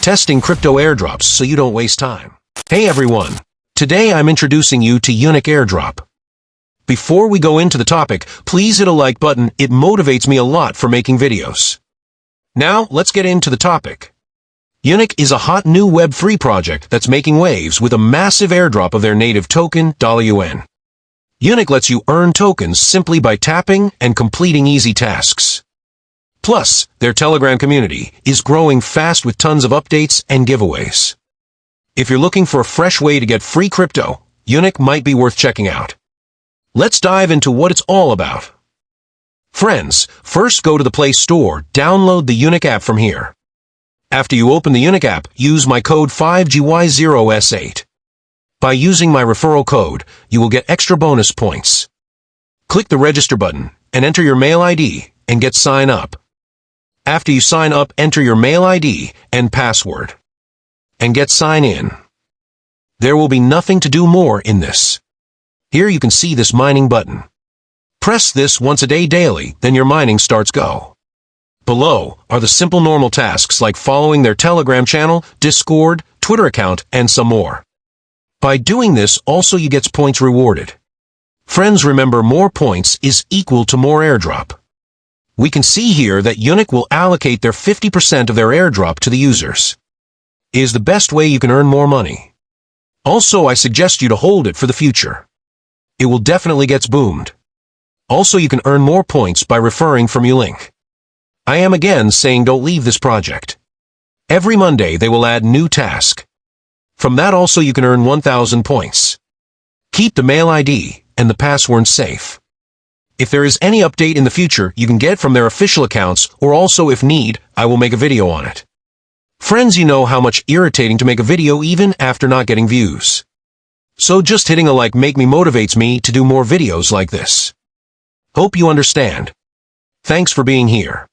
testing crypto airdrops so you don't waste time. Hey everyone! Today I'm introducing you to UNICH AIRDROP. Before we go into the topic, please hit a like button, it motivates me a lot for making videos. Now, let's get into the topic. UNICH is a hot new Web3 project that's making waves with a massive airdrop of their native token, $UN. UNICH lets you earn tokens simply by tapping and completing easy tasks. Plus, their Telegram community is growing fast with tons of updates and giveaways. If you're looking for a fresh way to get free crypto, UNICH might be worth checking out. Let's dive into what it's all about. Friends, first go to the Play Store, download the UNICH app from here. After you open the UNICH app, use my code 5GY0S8. By using my referral code, you will get extra bonus points. Click the register button and enter your mail ID and get sign up. After you sign up, enter your mail ID and password and get sign in. There will be nothing to do more in this. Here you can see this mining button. Press this once a day daily, then your mining starts go. Below are the simple normal tasks like following their Telegram channel, Discord, Twitter account, and some more. By doing this, also you get points rewarded. Friends, remember, more points is equal to more airdrop. We can see here that UNICH will allocate their 50% of their airdrop to the users. It is the best way you can earn more money. Also, I suggest you to hold it for the future. It will definitely get boomed. Also, you can earn more points by referring from UNICH. I am again saying don't leave this project. Every Monday they will add new task. From that also you can earn 1,000 points. Keep the mail ID and the password safe. If there is any update in the future, you can get from their official accounts, or also if need, I will make a video on it. Friends, you know how much irritating to make a video even after not getting views. So just hitting a like motivates me to do more videos like this. Hope you understand. Thanks for being here.